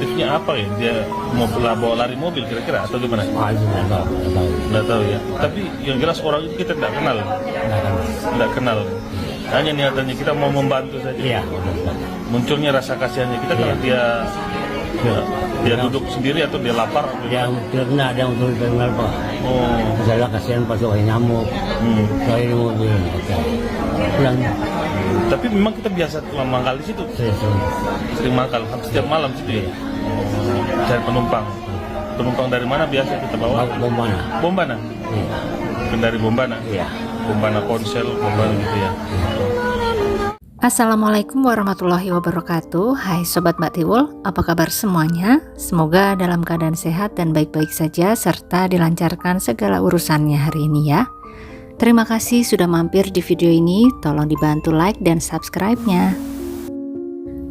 motifnya apa ya? Dia mau bawa lari mobil kira-kira atau gimana? Nggak tahu ya. Tapi yang jelas orang itu kita tidak kenal. Tidak kenal. Hanya niatannya kita mau membantu saja. Iya. Munculnya rasa kasihannya kita karena dia duduk sendiri atau dia lapar? Dia terkena, dia untuk terkenal Pak. Oh. Misalnya kasihan pas soal nyamuk, soal mobil, pulang. Tapi memang kita biasa mangkal di situ. Sering mangkal, setiap malam situ ya. Cari penumpang. Penumpang dari mana biasa kita bawa? Bombana. Bombana. Iya. Dari Bombana. Iya. Bombana Ponsel, Bombana gitu ya. Assalamualaikum warahmatullahi wabarakatuh. Hai Sobat Mbak Tiwul, apa kabar semuanya? Semoga dalam keadaan sehat dan baik-baik saja serta dilancarkan segala urusannya hari ini ya. Terima kasih sudah mampir di video ini, tolong dibantu like dan subscribe-nya.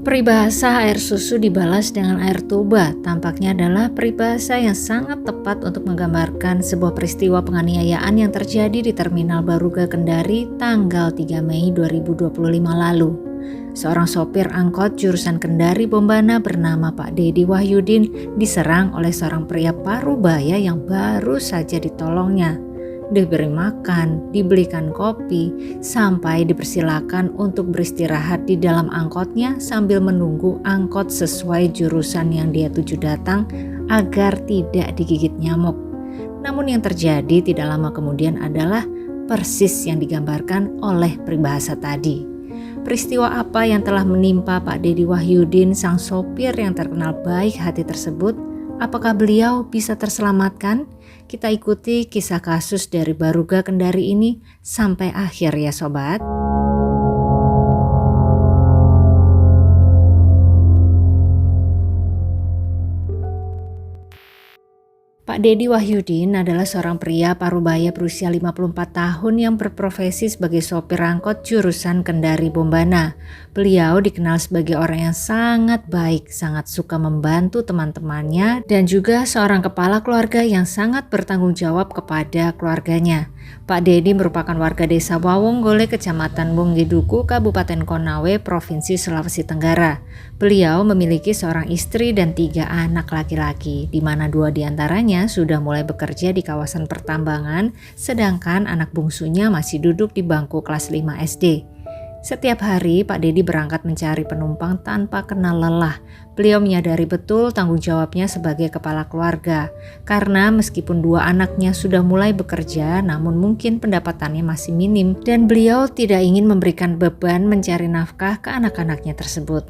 Peribahasa air susu dibalas dengan air tuba tampaknya adalah peribahasa yang sangat tepat untuk menggambarkan sebuah peristiwa penganiayaan yang terjadi di Terminal Baruga Kendari tanggal 3 Mei 2025 lalu. Seorang sopir angkot jurusan Kendari Bombana bernama Pak Dedi Wahyudin diserang oleh seorang pria parubaya yang baru saja ditolongnya. Diberi makan, dibelikan kopi, sampai dipersilakan untuk beristirahat di dalam angkotnya sambil menunggu angkot sesuai jurusan yang dia tuju datang agar tidak digigit nyamuk. Namun yang terjadi tidak lama kemudian adalah persis yang digambarkan oleh peribahasa tadi. Peristiwa apa yang telah menimpa Pak Dedi Wahyudin, sang sopir yang terkenal baik hati tersebut? Apakah beliau bisa terselamatkan? Kita ikuti kisah kasus dari Baruga Kendari ini sampai akhir ya sobat. Pak Dedi Wahyudin adalah seorang pria parubaya berusia 54 tahun yang berprofesi sebagai sopir angkot jurusan Kendari Bombana. Beliau dikenal sebagai orang yang sangat baik, sangat suka membantu teman-temannya dan juga seorang kepala keluarga yang sangat bertanggung jawab kepada keluarganya. Pak Dedi merupakan warga desa Wawonggole, Kecamatan Bonggeduku, Kabupaten Konawe, Provinsi Sulawesi Tenggara. Beliau memiliki seorang istri dan 3 anak laki-laki, di mana 2 diantaranya sudah mulai bekerja di kawasan pertambangan, sedangkan anak bungsunya masih duduk di bangku kelas 5 SD. Setiap hari Pak Dedi berangkat mencari penumpang tanpa kenal lelah. Beliau menyadari betul tanggung jawabnya sebagai kepala keluarga. Karena meskipun 2 anaknya sudah mulai bekerja, namun mungkin pendapatannya masih minim dan beliau tidak ingin memberikan beban mencari nafkah ke anak-anaknya tersebut.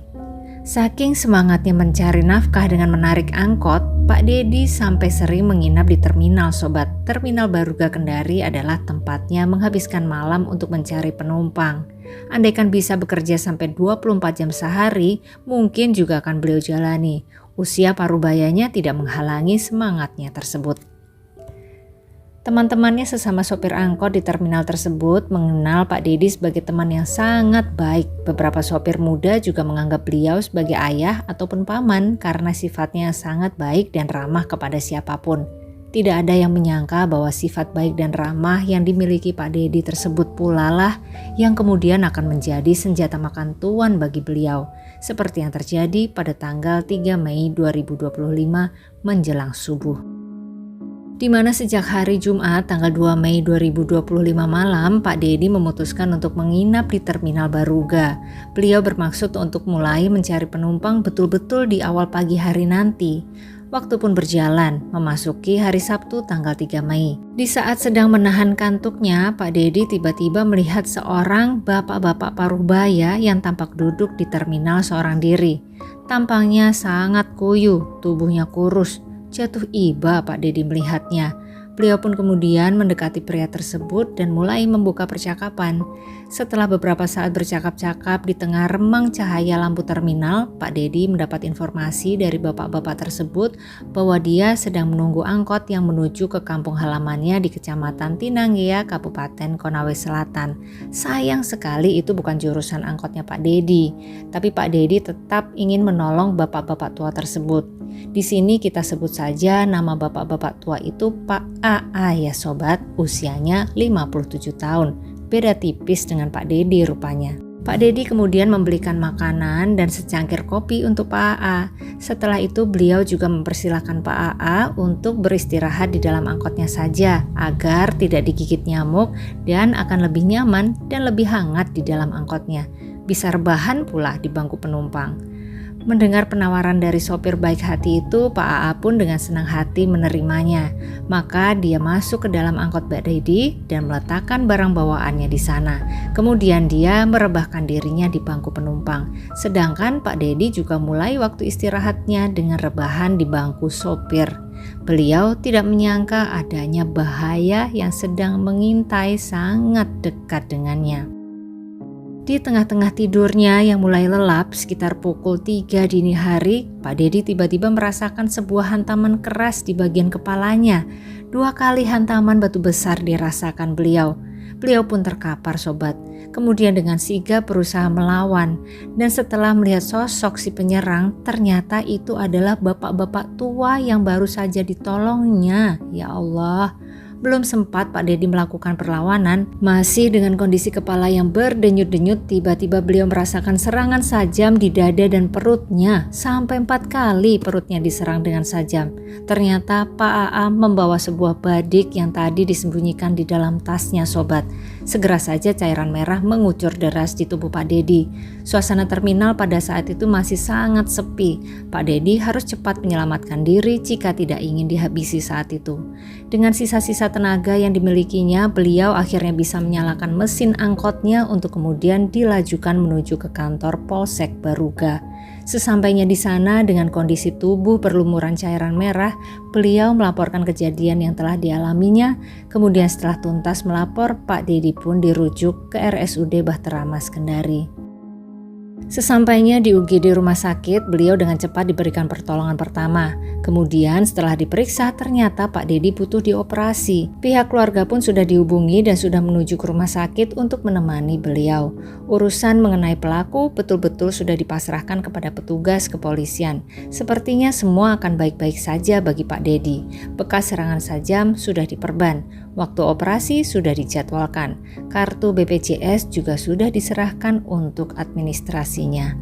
Saking semangatnya mencari nafkah dengan menarik angkot, Pak Dedi sampai sering menginap di terminal sobat. Terminal Baruga Kendari adalah tempatnya menghabiskan malam untuk mencari penumpang. Andaikan bisa bekerja sampai 24 jam sehari, mungkin juga akan beliau jalani. Usia parubayanya tidak menghalangi semangatnya tersebut. Teman-temannya sesama sopir angkot di terminal tersebut mengenal Pak Dedi sebagai teman yang sangat baik. Beberapa sopir muda juga menganggap beliau sebagai ayah ataupun paman karena sifatnya sangat baik dan ramah kepada siapapun. Tidak ada yang menyangka bahwa sifat baik dan ramah yang dimiliki Pak Dedi tersebut pula lah yang kemudian akan menjadi senjata makan tuan bagi beliau. Seperti yang terjadi pada tanggal 3 Mei 2025 menjelang subuh. Di mana sejak hari Jumat tanggal 2 Mei 2025 malam, Pak Dedi memutuskan untuk menginap di Terminal Baruga. Beliau bermaksud untuk mulai mencari penumpang betul-betul di awal pagi hari nanti. Waktu pun berjalan, memasuki hari Sabtu tanggal 3 Mei. Di saat sedang menahan kantuknya, Pak Dedi tiba-tiba melihat seorang bapak-bapak parubaya yang tampak duduk di terminal seorang diri. Tampangnya sangat kuyuh, tubuhnya kurus. Jatuh iba Pak Dedi melihatnya. Beliau pun kemudian mendekati pria tersebut dan mulai membuka percakapan. Setelah beberapa saat bercakap-cakap di tengah remang cahaya lampu terminal, Pak Dedi mendapat informasi dari bapak-bapak tersebut bahwa dia sedang menunggu angkot yang menuju ke kampung halamannya di Kecamatan Tinanggea, Kabupaten Konawe Selatan. Sayang sekali itu bukan jurusan angkotnya Pak Dedi, tapi Pak Dedi tetap ingin menolong bapak-bapak tua tersebut. Di sini kita sebut saja nama bapak-bapak tua itu Pak AA ya sobat, usianya 57 tahun. Beda tipis dengan Pak Dedi rupanya. Pak Dedi kemudian membelikan makanan dan secangkir kopi untuk Pak AA. Setelah itu beliau juga mempersilahkan Pak AA untuk beristirahat di dalam angkotnya saja agar tidak digigit nyamuk dan akan lebih nyaman dan lebih hangat di dalam angkotnya. Bisa rebahan pula di bangku penumpang. Mendengar penawaran dari sopir baik hati itu, Pak AA pun dengan senang hati menerimanya. Maka dia masuk ke dalam angkot Pak Dedi dan meletakkan barang bawaannya di sana. Kemudian dia merebahkan dirinya di bangku penumpang. Sedangkan Pak Dedi juga mulai waktu istirahatnya dengan rebahan di bangku sopir. Beliau tidak menyangka adanya bahaya yang sedang mengintai sangat dekat dengannya. Di tengah-tengah tidurnya yang mulai lelap sekitar pukul 3 dini hari, Pak Dedi tiba-tiba merasakan sebuah hantaman keras di bagian kepalanya. 2 kali hantaman batu besar dirasakan beliau. Beliau pun terkapar sobat. Kemudian dengan sigap berusaha melawan. Dan setelah melihat sosok si penyerang, ternyata itu adalah bapak-bapak tua yang baru saja ditolongnya. Ya Allah. Belum sempat Pak Dedi melakukan perlawanan, masih dengan kondisi kepala yang berdenyut-denyut, tiba-tiba beliau merasakan serangan sajam di dada dan perutnya. Sampai 4 kali perutnya diserang dengan sajam. Ternyata Pak AA membawa sebuah badik yang tadi disembunyikan di dalam tasnya sobat. Segera saja cairan merah mengucur deras di tubuh Pak Dedi. Suasana terminal pada saat itu masih sangat sepi. Pak Dedi harus cepat menyelamatkan diri jika tidak ingin dihabisi saat itu. Dengan sisa-sisa tenaga yang dimilikinya, beliau akhirnya bisa menyalakan mesin angkotnya untuk kemudian dilajukan menuju ke kantor Polsek Baruga. Sesampainya di sana dengan kondisi tubuh berlumuran cairan merah, beliau melaporkan kejadian yang telah dialaminya. Kemudian setelah tuntas melapor, Pak Dedi pun dirujuk ke RSUD Bahtera Mas Kendari. Sesampainya di UGD rumah sakit, beliau dengan cepat diberikan pertolongan pertama. Kemudian setelah diperiksa, ternyata Pak Dedi butuh dioperasi. Pihak keluarga pun sudah dihubungi dan sudah menuju ke rumah sakit untuk menemani beliau. Urusan mengenai pelaku betul-betul sudah dipasrahkan kepada petugas kepolisian. Sepertinya semua akan baik-baik saja bagi Pak Dedi. Bekas serangan sajam sudah diperban. Waktu operasi sudah dijadwalkan. Kartu BPJS juga sudah diserahkan untuk administrasinya.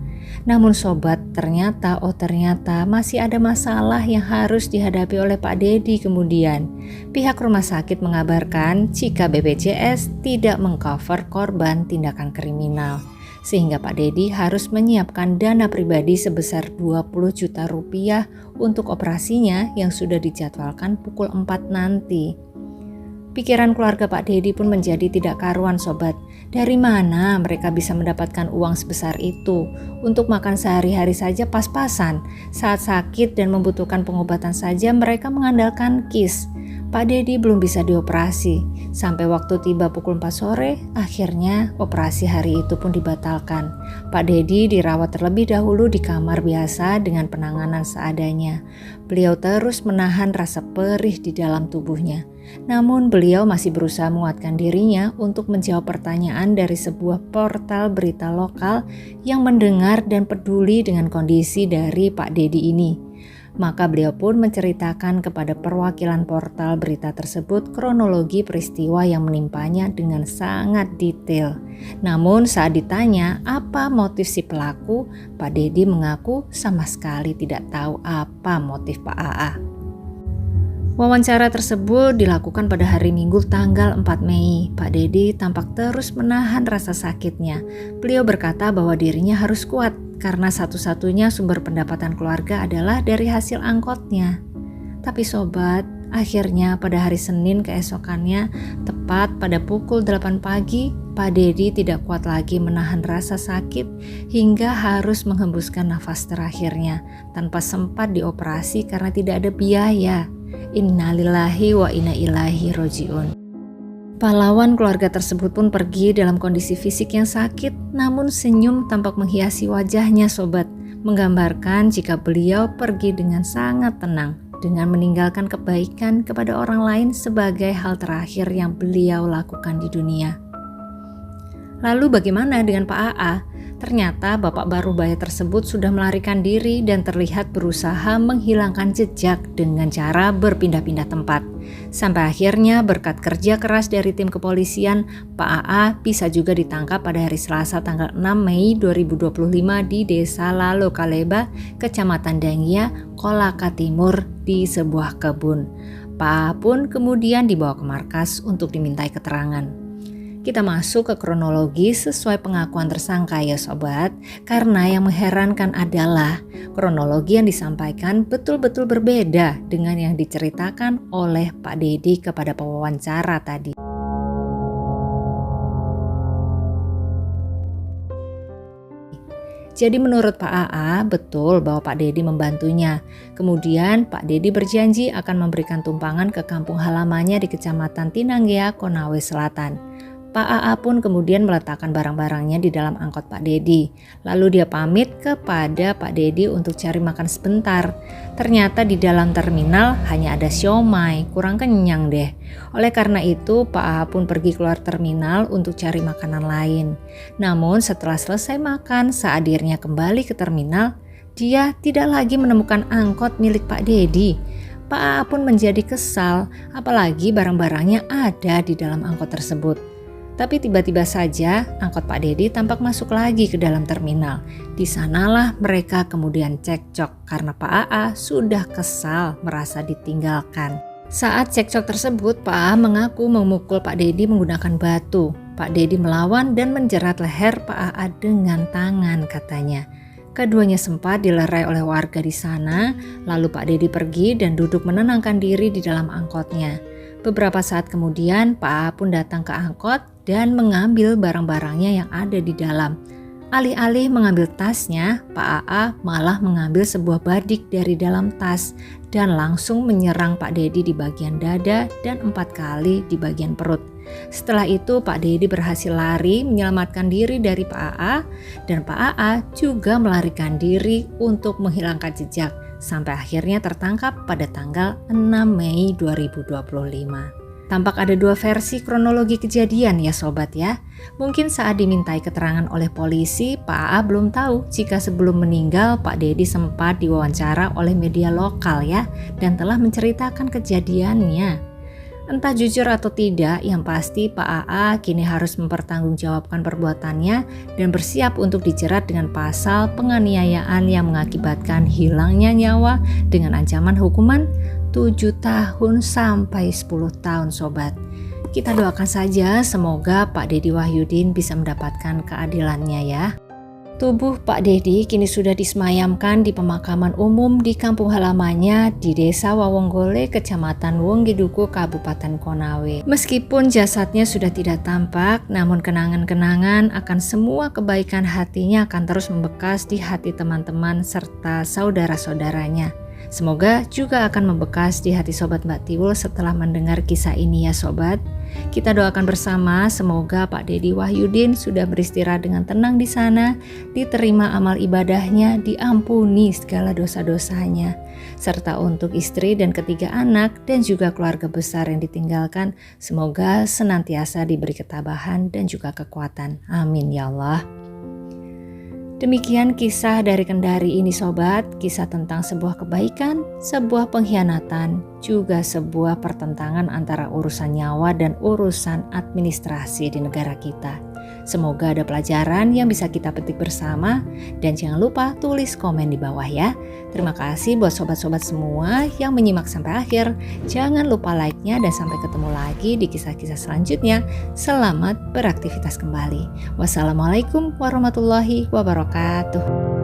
Namun sobat, ternyata masih ada masalah yang harus dihadapi oleh Pak Dedi kemudian. Pihak rumah sakit mengabarkan jika BPJS tidak mengcover korban tindakan kriminal. Sehingga Pak Dedi harus menyiapkan dana pribadi sebesar 20 juta rupiah untuk operasinya yang sudah dijadwalkan pukul 4 nanti. Pikiran keluarga Pak Dedi pun menjadi tidak karuan sobat. Dari mana mereka bisa mendapatkan uang sebesar itu? Untuk makan sehari-hari saja pas-pasan. Saat sakit dan membutuhkan pengobatan saja mereka mengandalkan KIS. Pak Dedi belum bisa dioperasi. Sampai waktu tiba pukul 4 sore, akhirnya operasi hari itu pun dibatalkan. Pak Dedi dirawat terlebih dahulu di kamar biasa dengan penanganan seadanya. Beliau terus menahan rasa perih di dalam tubuhnya. Namun beliau masih berusaha menguatkan dirinya untuk menjawab pertanyaan dari sebuah portal berita lokal yang mendengar dan peduli dengan kondisi dari Pak Dedi ini. Maka beliau pun menceritakan kepada perwakilan portal berita tersebut kronologi peristiwa yang menimpanya dengan sangat detail. Namun saat ditanya apa motif si pelaku, Pak Dedi mengaku sama sekali tidak tahu apa motif Pak AA. Wawancara tersebut dilakukan pada hari Minggu tanggal 4 Mei. Pak Dedi tampak terus menahan rasa sakitnya. Beliau berkata bahwa dirinya harus kuat karena satu-satunya sumber pendapatan keluarga adalah dari hasil angkotnya. Tapi sobat, akhirnya pada hari Senin keesokannya, tepat pada pukul 8 pagi, Pak Dedi tidak kuat lagi menahan rasa sakit hingga harus menghembuskan nafas terakhirnya tanpa sempat dioperasi karena tidak ada biaya. Innalillahi wa inna ilaihi roji'un. Pahlawan keluarga tersebut pun pergi dalam kondisi fisik yang sakit, namun senyum tampak menghiasi wajahnya sobat, menggambarkan jika beliau pergi dengan sangat tenang, dengan meninggalkan kebaikan kepada orang lain sebagai hal terakhir yang beliau lakukan di dunia. Lalu bagaimana dengan Pak AA? Ternyata bapak baru baya tersebut sudah melarikan diri dan terlihat berusaha menghilangkan jejak dengan cara berpindah-pindah tempat. Sampai akhirnya berkat kerja keras dari tim kepolisian, Pak AA bisa juga ditangkap pada hari Selasa tanggal 6 Mei 2025 di Desa Lalokaleba, Kecamatan Dangia, Kolaka Timur di sebuah kebun. Pak AA pun kemudian dibawa ke markas untuk dimintai keterangan. Kita masuk ke kronologi sesuai pengakuan tersangka ya sobat, karena yang mengherankan adalah kronologi yang disampaikan betul-betul berbeda dengan yang diceritakan oleh Pak Dedi kepada pewawancara tadi. Jadi menurut Pak AA, betul bahwa Pak Dedi membantunya. Kemudian Pak Dedi berjanji akan memberikan tumpangan ke kampung halamannya di Kecamatan Tinanggea, Konawe Selatan. Pak AA pun kemudian meletakkan barang-barangnya di dalam angkot Pak Dedi. Lalu dia pamit kepada Pak Dedi untuk cari makan sebentar. Ternyata di dalam terminal hanya ada siomay, kurang kenyang deh. Oleh karena itu Pak AA pun pergi keluar terminal untuk cari makanan lain. Namun setelah selesai makan, saat dirinya kembali ke terminal, dia tidak lagi menemukan angkot milik Pak Dedi. Pak AA pun menjadi kesal, apalagi barang-barangnya ada di dalam angkot tersebut. Tapi tiba-tiba saja angkot Pak Dedi tampak masuk lagi ke dalam terminal. Di sanalah mereka kemudian cekcok karena Pak AA sudah kesal merasa ditinggalkan. Saat cekcok tersebut, Pak AA mengaku memukul Pak Dedi menggunakan batu. Pak Dedi melawan dan menjerat leher Pak AA dengan tangan katanya. Keduanya sempat dilerai oleh warga di sana, lalu Pak Dedi pergi dan duduk menenangkan diri di dalam angkotnya. Beberapa saat kemudian Pak AA pun datang ke angkot dan mengambil barang-barangnya yang ada di dalam. Alih-alih mengambil tasnya, Pak AA malah mengambil sebuah badik dari dalam tas dan langsung menyerang Pak Dedi di bagian dada dan 4 kali di bagian perut. Setelah itu Pak Dedi berhasil lari menyelamatkan diri dari Pak AA dan Pak AA juga melarikan diri untuk menghilangkan jejak sampai akhirnya tertangkap pada tanggal 6 Mei 2025. Tampak ada 2 versi kronologi kejadian ya sobat ya. Mungkin saat dimintai keterangan oleh polisi, Pak AA belum tahu jika sebelum meninggal Pak Dedi sempat diwawancara oleh media lokal ya dan telah menceritakan kejadiannya. Entah jujur atau tidak, yang pasti Pak AA kini harus mempertanggungjawabkan perbuatannya dan bersiap untuk dijerat dengan pasal penganiayaan yang mengakibatkan hilangnya nyawa dengan ancaman hukuman 7 tahun sampai 10 tahun sobat. Kita doakan saja semoga Pak Dedi Wahyudin bisa mendapatkan keadilannya ya. Tubuh Pak Dedi kini sudah disemayamkan di pemakaman umum di kampung halamannya di Desa Wawonggole, Kecamatan Wonggeduku, Kabupaten Konawe. Meskipun jasadnya sudah tidak tampak, namun kenangan-kenangan akan semua kebaikan hatinya akan terus membekas di hati teman-teman serta saudara-saudaranya. Semoga juga akan membekas di hati Sobat Mbak Tiwul setelah mendengar kisah ini ya sobat. Kita doakan bersama semoga Pak Dedi Wahyudin sudah beristirahat dengan tenang di sana, diterima amal ibadahnya, diampuni segala dosa-dosanya. Serta untuk istri dan ketiga anak dan juga keluarga besar yang ditinggalkan, semoga senantiasa diberi ketabahan dan juga kekuatan. Amin ya Allah. Demikian kisah dari Kendari ini sobat, kisah tentang sebuah kebaikan, sebuah pengkhianatan, juga sebuah pertentangan antara urusan nyawa dan urusan administrasi di negara kita. Semoga ada pelajaran yang bisa kita petik bersama dan jangan lupa tulis komen di bawah ya. Terima kasih buat sobat-sobat semua yang menyimak sampai akhir. Jangan lupa like-nya dan sampai ketemu lagi di kisah-kisah selanjutnya. Selamat beraktivitas kembali. Wassalamualaikum warahmatullahi wabarakatuh.